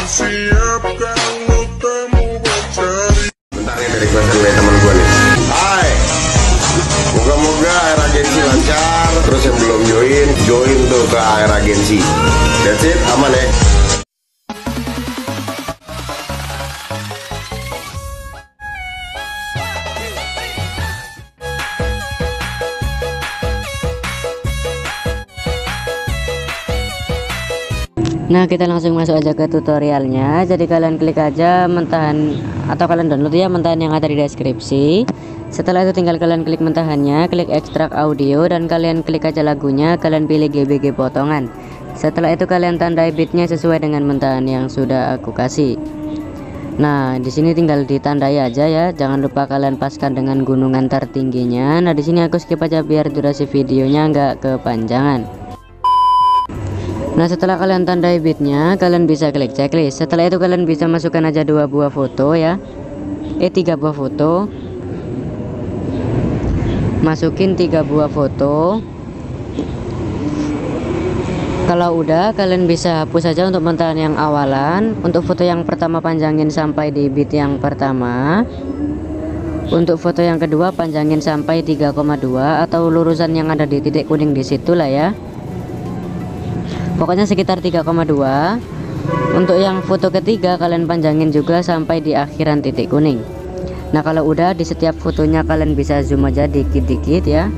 Siap kalau kamu mencari. Bentar nih, dari requestan dari teman gue nih. Hai, moga-moga air agensi lancar. Terus yang belum join tuh ke air agensi. That's it, aman ya. Nah, kita langsung masuk aja ke tutorialnya. Jadi kalian klik aja mentahan atau kalian download ya mentahan yang ada di deskripsi. Setelah itu tinggal kalian klik mentahannya, klik ekstrak audio dan kalian klik aja lagunya, kalian pilih GBG potongan. Setelah itu kalian tandai bitnya sesuai dengan mentahan yang sudah aku kasih. Nah, di sini tinggal ditandai aja ya. Jangan lupa kalian paskan dengan gunungan tertingginya. Nah, di sini aku skip aja biar durasi videonya nggak kepanjangan. Nah, setelah kalian tandai bitnya, kalian bisa klik checklist. Setelah itu kalian bisa masukkan aja 2 buah foto ya. 3 buah foto. Masukin 3 buah foto. Kalau udah, kalian bisa hapus saja untuk mentahan yang awalan. Untuk foto yang pertama panjangin sampai di bit yang pertama. Untuk foto yang kedua panjangin sampai 3,2 atau lurusan yang ada di titik kuning di situ lah ya. Pokoknya sekitar 3,2. Untuk yang foto ketiga kalian panjangin juga sampai di akhiran titik kuning. Nah, kalau udah di setiap fotonya kalian bisa zoom aja dikit-dikit ya.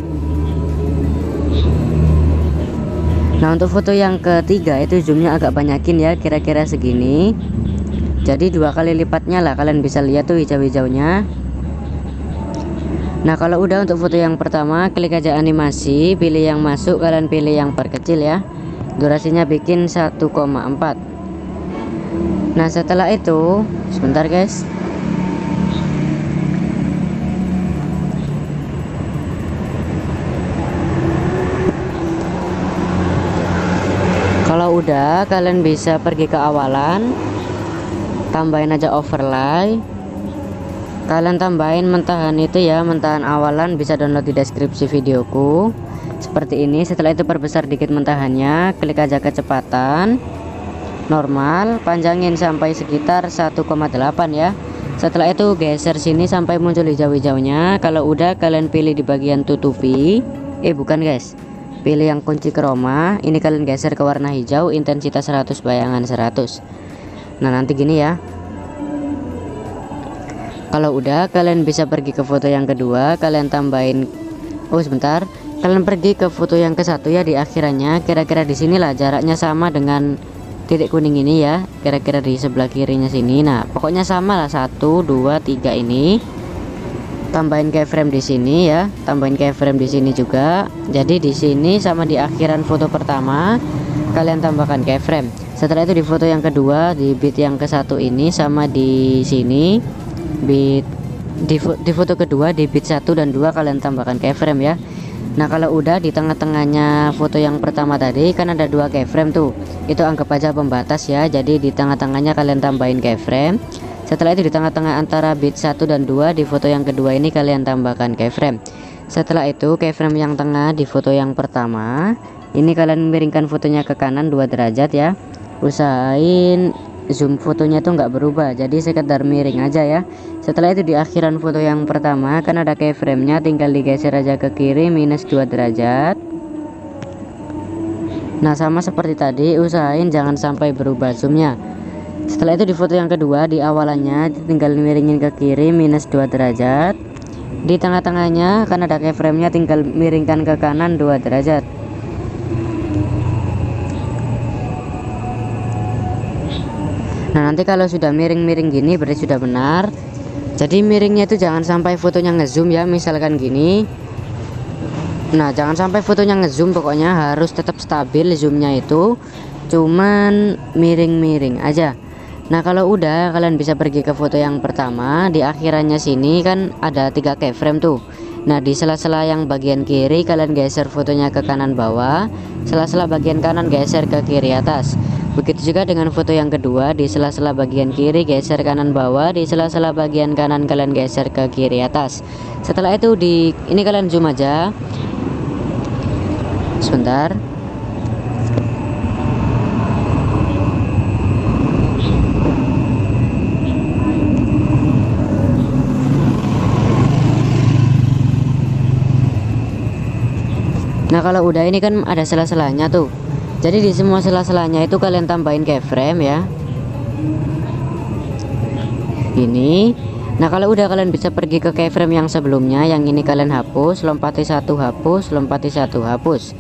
Nah, untuk foto yang ketiga itu zoomnya agak banyakin ya, kira-kira segini. Jadi 2 kali lipatnya lah, kalian bisa lihat tuh hijau-hijaunya. Nah, kalau udah untuk foto yang pertama klik aja animasi, pilih yang masuk, kalian pilih yang perkecil ya. Durasinya bikin 1,4. Nah, setelah itu sebentar guys. Kalau udah, kalian bisa pergi ke awalan, tambahin aja overlay. Kalian tambahin mentahan itu ya, mentahan awalan, bisa download di deskripsi videoku. Seperti ini. Setelah itu perbesar dikit mentahannya, klik aja kecepatan normal, panjangin sampai sekitar 1,8 ya. Setelah itu geser sini sampai muncul hijau-hijaunya. Kalau udah, kalian pilih di bagian tutupi. Bukan guys, pilih yang kunci chroma. Ini kalian geser ke warna hijau, intensitas 100, bayangan 100. Nah, nanti gini ya. Kalau udah, kalian bisa pergi ke foto yang kedua, kalian tambahin. Sebentar. Kalian pergi ke foto yang ke-1 ya, di akhirannya kira-kira di sinilah, jaraknya sama dengan titik kuning ini ya, kira-kira di sebelah kirinya sini. Nah, pokoknya sama lah, 1 2 3 ini. Tambahin keyframe di sini ya, tambahin keyframe di sini juga. Jadi di sini sama di akhiran foto pertama kalian tambahkan keyframe. Setelah itu di foto yang kedua, di bit yang ke-1 ini sama di sini bit di foto kedua di bit 1 dan 2 kalian tambahkan keyframe ya. Nah, kalau udah di tengah-tengahnya foto yang pertama tadi kan ada 2 keyframe tuh, itu anggap aja pembatas ya. Jadi di tengah-tengahnya kalian tambahin keyframe. Setelah itu di tengah-tengah antara bit 1 dan 2 di foto yang kedua ini kalian tambahkan keyframe. Setelah itu keyframe yang tengah di foto yang pertama ini kalian miringkan fotonya ke kanan 2 derajat ya. Usahain zoom fotonya tuh nggak berubah, jadi sekedar miring aja ya. Setelah itu di akhiran foto yang pertama kan ada keyframe-nya, tinggal digeser aja ke kiri minus 2 derajat. Nah, sama seperti tadi, usahain jangan sampai berubah zoomnya. Setelah itu di foto yang kedua di awalannya tinggal miringin ke kiri minus 2 derajat. Di tengah-tengahnya kan ada keyframe-nya, tinggal miringkan ke kanan 2 derajat. Nah, nanti kalau sudah miring-miring gini berarti sudah benar. Jadi miringnya itu jangan sampai fotonya ngezoom ya, misalkan gini. Nah, jangan sampai fotonya ngezoom, pokoknya harus tetap stabil zoomnya itu, cuman miring-miring aja. Nah, kalau udah kalian bisa pergi ke foto yang pertama, di akhirannya sini kan ada 3 keyframe tuh. Nah, di sela-sela yang bagian kiri kalian geser fotonya ke kanan bawah, sela-sela bagian kanan geser ke kiri atas. Begitu juga dengan foto yang kedua, di sela-sela bagian kiri geser kanan bawah, di sela-sela bagian kanan kalian geser ke kiri atas. Setelah itu ini kalian zoom aja. Sebentar. Nah kalau udah ini kan ada sela-selanya tuh, jadi di semua sela-selanya itu kalian tambahin keyframe ya, ini. Nah kalau udah kalian bisa pergi ke keyframe yang sebelumnya, yang ini kalian hapus, lompati satu, hapus, lompati satu, hapus.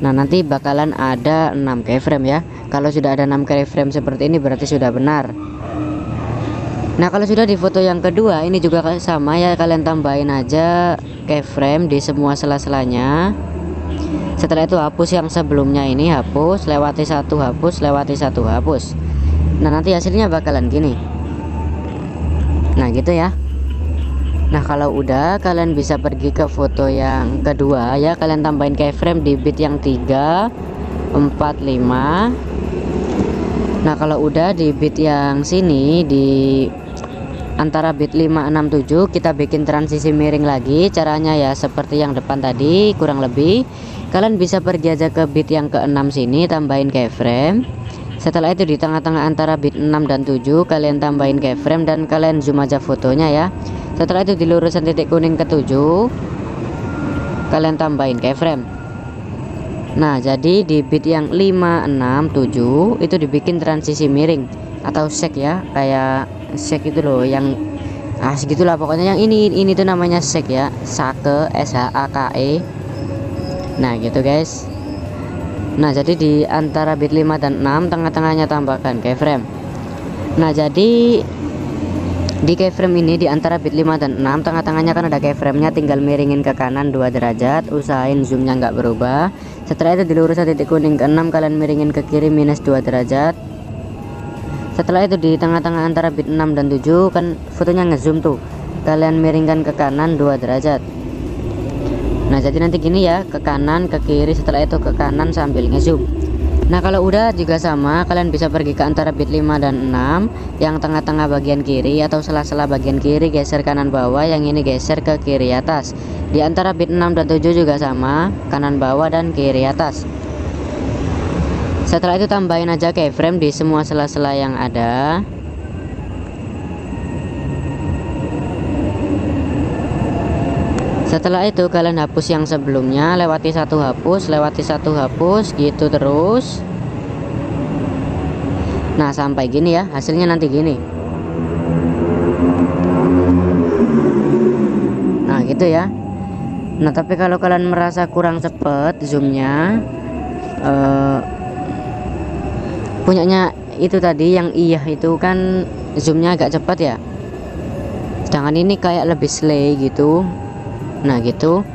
Nah nanti bakalan ada 6 keyframe ya. Kalau sudah ada 6 keyframe seperti ini berarti sudah benar. Nah kalau sudah di foto yang kedua ini juga sama ya, kalian tambahin aja keyframe di semua sela-selanya. Setelah itu hapus yang sebelumnya, ini hapus, lewati satu, hapus, lewati satu, hapus. Nah nanti hasilnya bakalan gini. Nah gitu ya. Nah kalau udah kalian bisa pergi ke foto yang kedua ya, kalian tambahin keyframe di bit yang 3, 4, 5. Nah kalau udah di bit yang sini, di antara bit 5, 6, 7 kita bikin transisi miring lagi. Caranya ya seperti yang depan tadi kurang lebih. Kalian bisa pergi aja ke bit yang ke-6 sini, tambahin keyframe. Setelah itu di tengah-tengah antara bit 6 dan 7 kalian tambahin keyframe dan kalian zoom aja fotonya ya. Setelah itu di lurusan titik kuning ke-7 kalian tambahin keyframe. Nah jadi di bit yang 5, 6, 7 itu dibikin transisi miring atau shake ya, kayak shake itu loh, yang segitulah pokoknya. Yang ini tuh namanya shake ya, sake, SHAKE. Nah gitu guys. Nah jadi di antara bit 5 dan 6 tengah-tengahnya tambahkan keyframe. Nah jadi di keyframe ini di antara bit 5 dan 6 tengah-tengahnya kan ada keyframe-nya, tinggal miringin ke kanan 2 derajat, usahain zoomnya nggak berubah. Setelah itu di lurusan titik kuning ke-6 kalian miringin ke kiri minus 2 derajat. Setelah itu di tengah-tengah antara bit 6 dan 7 kan fotonya ngezoom tuh, kalian miringkan ke kanan 2 derajat. Nah jadi nanti gini ya, ke kanan, ke kiri, setelah itu ke kanan sambil ngezoom. Nah kalau udah juga sama, kalian bisa pergi ke antara bit 5 dan 6, yang tengah-tengah bagian kiri atau sela-sela bagian kiri geser kanan bawah, yang ini geser ke kiri atas. Di antara bit 6 dan 7 juga sama, kanan bawah dan kiri atas. Setelah itu tambahin aja keyframe di semua sela-sela yang ada. Setelah itu kalian hapus yang sebelumnya, lewati satu, hapus, lewati satu, hapus, gitu terus. Nah sampai gini ya, hasilnya nanti gini. Nah gitu ya. Nah tapi kalau kalian merasa kurang cepet zoomnya, punyanya itu tadi yang iya itu kan zoomnya agak cepat ya, sedangkan ini kayak lebih slay gitu. Nah gitu.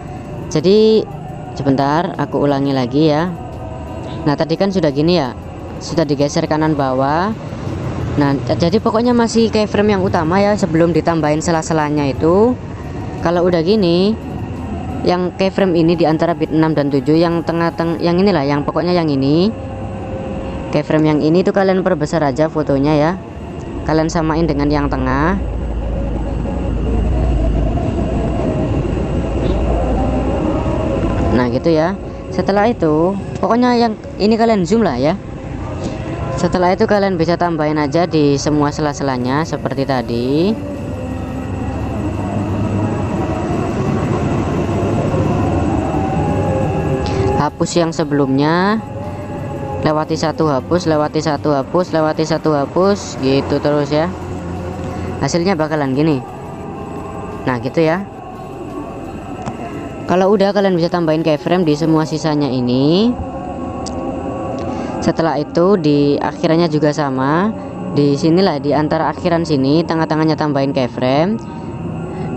Jadi sebentar aku ulangi lagi ya. Nah tadi kan sudah gini ya, sudah digeser kanan bawah. Nah jadi pokoknya masih keyframe yang utama ya, sebelum ditambahin sela-selanya itu. Kalau udah gini, yang keyframe ini di antara bit 6 dan 7, yang tengah-tengah, yang inilah, yang pokoknya yang ini keyframe yang ini tuh kalian perbesar aja fotonya ya, kalian samain dengan yang tengah. Nah gitu ya. Setelah itu pokoknya yang ini kalian zoom lah ya. Setelah itu kalian bisa tambahin aja di semua sela-selanya seperti tadi. Hapus yang sebelumnya, lewati satu, hapus, lewati satu, hapus, lewati satu, hapus, gitu terus ya. Hasilnya bakalan gini. Nah gitu ya. Kalau udah kalian bisa tambahin keyframe di semua sisanya ini. Setelah itu di akhirannya juga sama. Di sinilah di antara akhiran sini, tengah-tengahnya tambahin keyframe.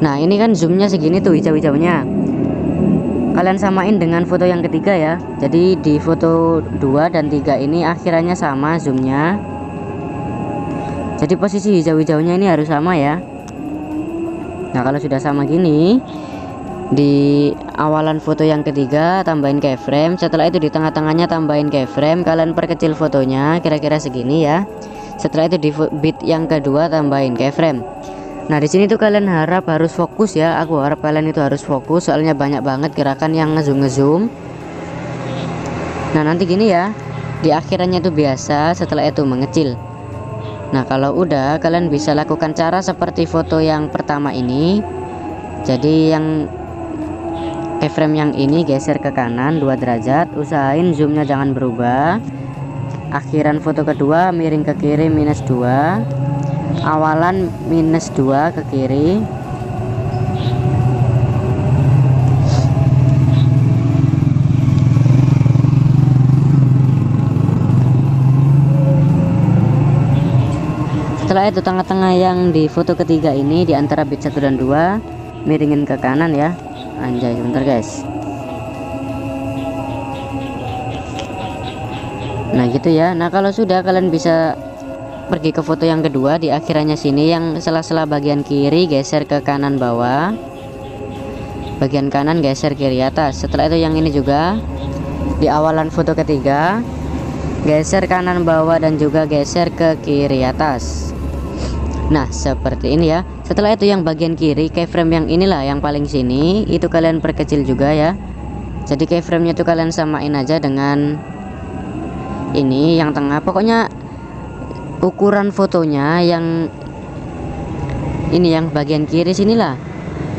Nah ini kan zoomnya segini tuh hijau-hijaunya. Kalian samain dengan foto yang ketiga ya. Jadi di foto 2 dan 3 ini akhirannya sama zoomnya. Jadi posisi hijau-hijaunya ini harus sama ya. Nah kalau sudah sama gini, di awalan foto yang ketiga tambahin keyframe. Setelah itu di tengah-tengahnya tambahin keyframe, kalian perkecil fotonya kira-kira segini ya. Setelah itu di bit yang kedua tambahin keyframe. Nah di sini tuh kalian harus fokus ya. Aku harap kalian itu harus fokus, soalnya banyak banget gerakan yang ngezoom. Nah nanti gini ya, di akhirannya itu biasa, setelah itu mengecil. Nah kalau udah kalian bisa lakukan cara seperti foto yang pertama ini. Jadi yang keyframe yang ini geser ke kanan 2 derajat, usahain zoomnya jangan berubah. Akhiran foto kedua miring ke kiri -2, awalan -2 ke kiri. Setelah itu tengah-tengah yang di foto ketiga ini di antara bit 1 dan 2 miringin ke kanan ya. Anjay, sebentar guys. Nah gitu ya. Nah kalau sudah, kalian bisa pergi ke foto yang kedua. Di akhirannya sini yang sela-sela bagian kiri geser ke kanan bawah, bagian kanan geser kiri atas. Setelah itu yang ini juga di awalan foto ketiga geser kanan bawah dan juga geser ke kiri atas. Nah seperti ini ya. Setelah itu yang bagian kiri keyframe yang inilah yang paling sini itu kalian perkecil juga ya. Jadi keyframe-nya itu kalian samain aja dengan ini yang tengah. Pokoknya ukuran fotonya yang ini yang bagian kiri sinilah.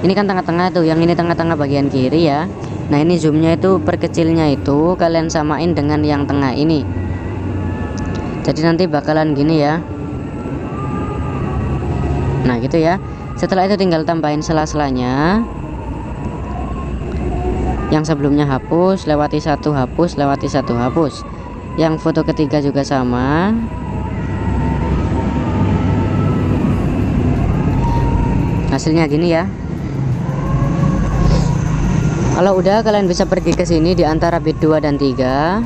Ini kan tengah-tengah tuh, yang ini tengah-tengah bagian kiri ya. Nah ini zoomnya itu perkecilnya itu kalian samain dengan yang tengah ini. Jadi nanti bakalan gini ya. Nah gitu ya. Setelah itu tinggal tambahin sela-selanya. Yang sebelumnya hapus, lewati 1 hapus, lewati 1 hapus. Yang foto ketiga juga sama. Hasilnya gini ya. Kalau udah, kalian bisa pergi ke sini di antara bit 2 dan 3.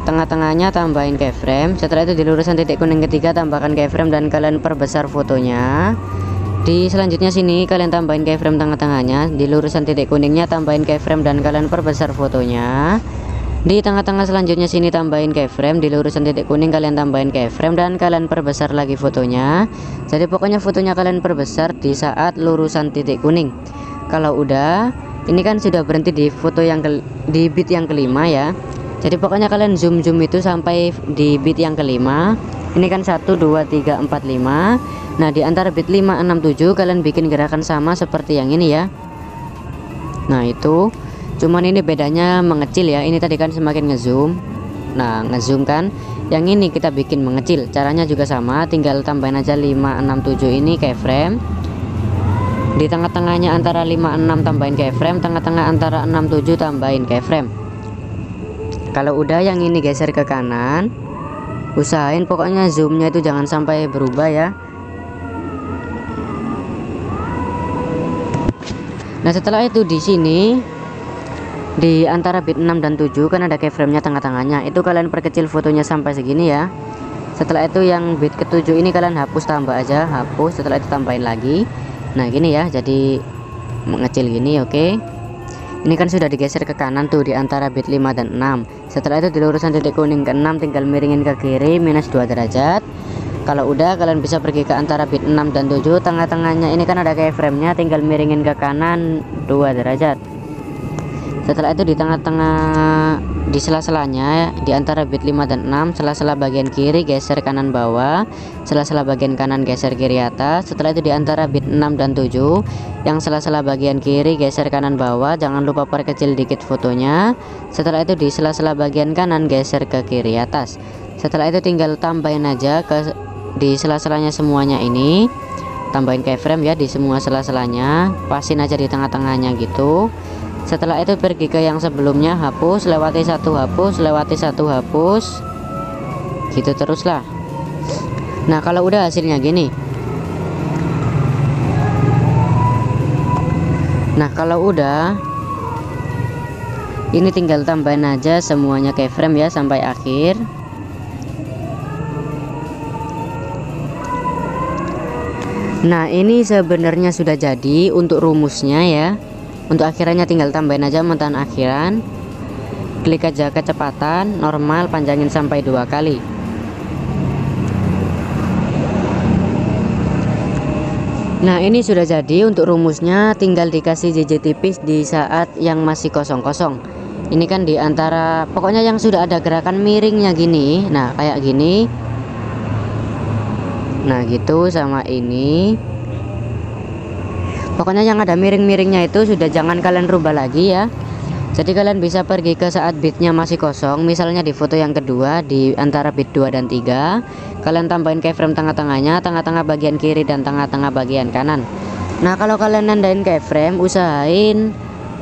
Tengah-tengahnya tambahin keyframe. Setelah itu di lurusan titik kuning ketiga tambahkan keyframe dan kalian perbesar fotonya. Di selanjutnya sini kalian tambahin keyframe tengah-tengahnya. Di lurusan titik kuningnya tambahin keyframe dan kalian perbesar fotonya. Di tengah-tengah selanjutnya sini tambahin keyframe. Di lurusan titik kuning kalian tambahin keyframe dan kalian perbesar lagi fotonya. Jadi pokoknya fotonya kalian perbesar di saat lurusan titik kuning. Kalau udah, ini kan sudah berhenti di foto yang di bit yang kelima ya. Jadi pokoknya kalian zoom itu sampai di bit yang kelima. Ini kan 1 2 3 4 5. Nah di antara bit 5 6 7 kalian bikin gerakan sama seperti yang ini ya. Nah itu cuman ini bedanya mengecil ya. Ini tadi kan semakin ngezoom. Nah ngezoom kan, yang ini kita bikin mengecil. Caranya juga sama, tinggal tambahin aja 5 6 7 ini keyframe. Di tengah-tengahnya antara 5 6 tambahin keyframe, tengah-tengah antara 6 7 tambahin keyframe. Kalau udah, yang ini geser ke kanan. Usahain pokoknya zoomnya itu jangan sampai berubah ya. Nah setelah itu di sini di antara bit 6 dan 7 kan ada keyframe-nya tengah-tengahnya. Itu kalian perkecil fotonya sampai segini ya. Setelah itu yang bit ke-7 ini kalian hapus, tambah aja, hapus. Setelah itu tambahin lagi. Nah gini ya, jadi mengecil gini, oke. Ini kan sudah digeser ke kanan tuh di antara bit 5 dan 6. Setelah itu di lurusan titik kuning ke 6 tinggal miringin ke kiri -2 derajat. Kalau udah, kalian bisa pergi ke antara bit 6 dan 7. Tengah-tengahnya ini kan ada keyframe-nya, tinggal miringin ke kanan 2 derajat. Setelah itu di tengah-tengah di sela-selanya di antara bit 5 dan 6, sela-sela bagian kiri geser kanan bawah, sela-sela bagian kanan geser kiri atas. Setelah itu di antara bit 6 dan 7 yang sela-sela bagian kiri geser kanan bawah, jangan lupa perkecil dikit fotonya. Setelah itu di sela-sela bagian kanan geser ke kiri atas. Setelah itu tinggal tambahin aja ke di sela-selanya semuanya ini, tambahin keyframe ya di semua sela-selanya, pasin aja di tengah-tengahnya gitu. Setelah itu pergi ke yang sebelumnya, hapus, lewati 1 hapus, lewati 1 hapus, gitu teruslah. Nah kalau udah hasilnya gini. Nah kalau udah, ini tinggal tambahin aja semuanya keyframe ya sampai akhir. Nah ini sebenarnya sudah jadi untuk rumusnya ya. Untuk akhirannya tinggal tambahin aja mentahan akhiran. Klik aja kecepatan normal, panjangin sampai 2 kali. Nah ini sudah jadi untuk rumusnya, tinggal dikasih JJ tipis di saat yang masih kosong-kosong. Ini kan di antara, pokoknya yang sudah ada gerakan miringnya gini. Nah kayak gini. Nah gitu sama ini. Pokoknya yang ada miring-miringnya itu sudah jangan kalian rubah lagi ya. Jadi kalian bisa pergi ke saat bitnya masih kosong, misalnya di foto yang kedua di antara bit 2 dan 3, kalian tambahin keyframe tengah-tengahnya, tengah-tengah bagian kiri dan tengah-tengah bagian kanan. Nah kalau kalian nandain keyframe, usahain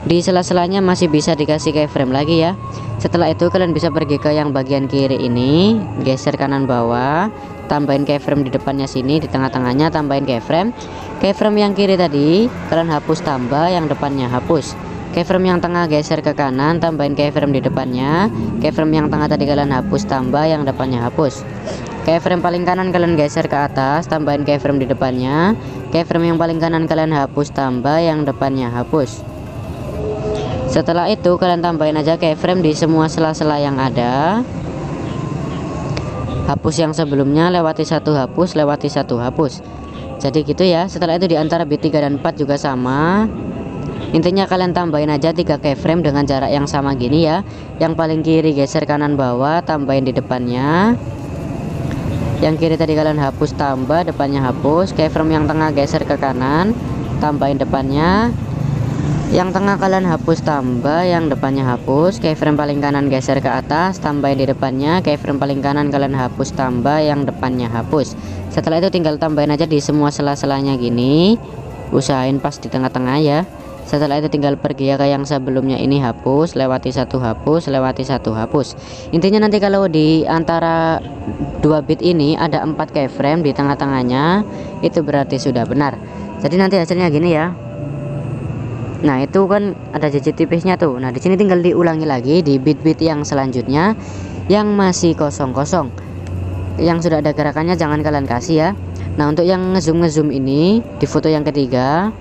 di sela-selanya masih bisa dikasih keyframe lagi ya. Setelah itu kalian bisa pergi ke yang bagian kiri ini, geser kanan bawah, tambahin keyframe di depannya sini, di tengah-tengahnya tambahin keyframe. Keyframe yang kiri tadi kalian hapus, tambah yang depannya hapus. Keyframe yang tengah geser ke kanan, tambahin keyframe di depannya. Keyframe yang tengah tadi kalian hapus, tambah yang depannya hapus. Keyframe paling kanan kalian geser ke atas, tambahin keyframe di depannya. Keyframe yang paling kanan kalian hapus, tambah yang depannya hapus. Setelah itu kalian tambahin aja keyframe di semua sela-sela yang ada. Hapus yang sebelumnya, lewati satu hapus, lewati satu hapus. Jadi gitu ya. Setelah itu di antara bit 3 dan 4 juga sama. Intinya kalian tambahin aja 3 keyframe dengan jarak yang sama gini ya. Yang paling kiri geser kanan bawah, tambahin di depannya. Yang kiri tadi kalian hapus, tambah depannya hapus. Keyframe yang tengah geser ke kanan, tambahin depannya. Yang tengah kalian hapus, tambah yang depannya hapus. Keyframe paling kanan geser ke atas, tambahin di depannya. Keyframe paling kanan kalian hapus, tambah yang depannya hapus. Setelah itu tinggal tambahin aja di semua sela-selanya gini. Usahain pas di tengah-tengah ya. Setelah itu tinggal pergi ya ke yang sebelumnya ini, hapus, lewati satu hapus, lewati satu hapus. Intinya nanti kalau di antara 2 bit ini ada 4 keyframe di tengah-tengahnya, itu berarti sudah benar. Jadi nanti hasilnya gini ya. Nah itu kan ada jejak tipisnya tuh. Nah di sini tinggal diulangi lagi di bit-bit yang selanjutnya yang masih kosong-kosong. Yang sudah ada gerakannya jangan kalian kasih ya. Nah untuk yang ngezoom ini di foto yang ketiga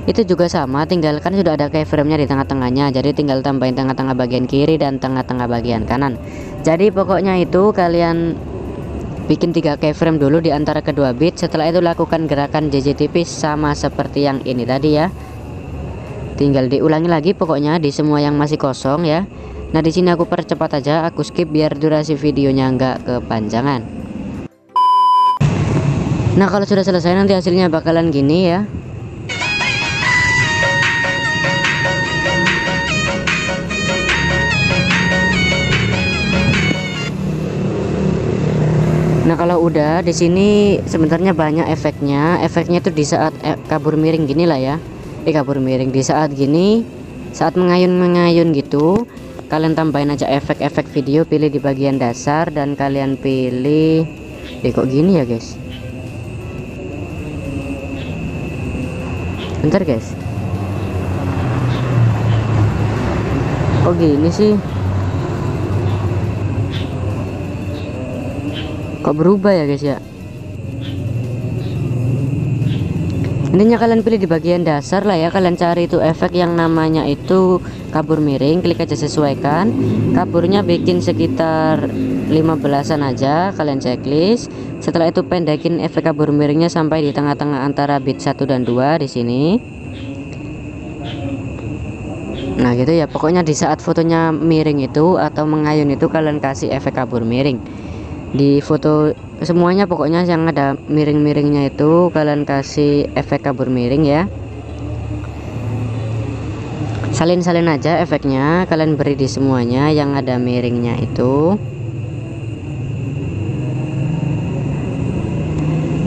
itu juga sama, tinggal kan sudah ada keyframe-nya di tengah-tengahnya, jadi tinggal tambahin tengah-tengah bagian kiri dan tengah-tengah bagian kanan. Jadi pokoknya itu kalian bikin 3 keyframe dulu di antara kedua bit. Setelah itu lakukan gerakan JJ tipis sama seperti yang ini tadi ya. Tinggal diulangi lagi pokoknya di semua yang masih kosong ya. Nah di sini aku percepat aja, aku skip biar durasi videonya nggak kepanjangan. Nah kalau sudah selesai nanti hasilnya bakalan gini ya. Nah kalau udah di sini sebenarnya banyak efeknya. Efeknya itu di saat kabur miring gini lah ya. Kabur miring di saat gini, saat mengayun gitu. Kalian tambahin aja efek-efek video, pilih di bagian dasar dan kalian pilih. Kok gini ya guys? Bentar guys. Kok gini sih? Kok berubah ya guys ya? Intinya kalian pilih di bagian dasar lah ya, kalian cari itu efek yang namanya itu kabur miring, klik aja sesuaikan. Kaburnya bikin sekitar 15-an aja, kalian checklist. Setelah itu pendekin efek kabur miringnya sampai di tengah-tengah antara bit 1 dan 2 di sini. Nah gitu ya, pokoknya di saat fotonya miring itu atau mengayun itu kalian kasih efek kabur miring. Di foto semuanya pokoknya yang ada miring-miringnya itu kalian kasih efek kabur miring ya. Salin-salin aja efeknya, kalian beri di semuanya yang ada miringnya itu.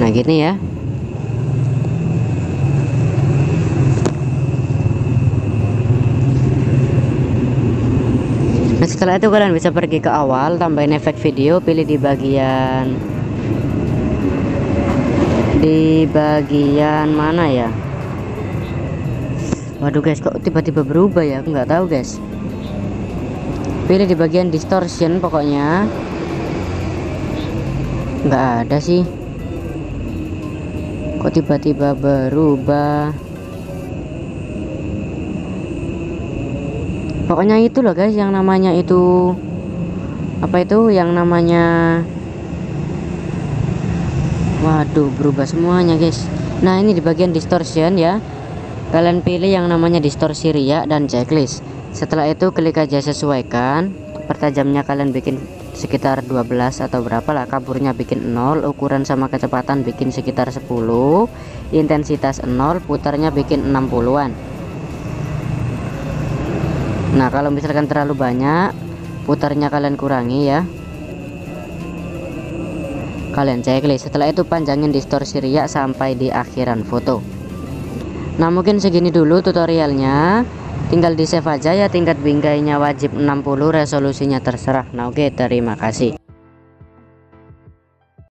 Nah gini ya. Nah setelah itu kalian bisa pergi ke awal, tambahin efek video, pilih di bagian mana ya. Waduh guys, kok tiba-tiba berubah ya, aku nggak tahu guys. Pilih di bagian distortion, pokoknya nggak ada sih, kok tiba-tiba berubah. Pokoknya itu loh guys, yang namanya itu apa itu, yang namanya, waduh berubah semuanya guys. Nah ini di bagian distortion ya, kalian pilih yang namanya distorsi riak dan checklist. Setelah itu klik aja sesuaikan, pertajamnya kalian bikin sekitar 12 atau berapa lah, kaburnya bikin 0, ukuran sama kecepatan bikin sekitar 10, intensitas 0, putarnya bikin 60-an. Nah kalau misalkan terlalu banyak, putarnya kalian kurangi ya. Kalian checklist, setelah itu panjangin distorsi riak sampai di akhiran foto. Nah mungkin segini dulu tutorialnya, tinggal di save aja ya. Tingkat bingkainya wajib 60, resolusinya terserah. Nah oke, terima kasih.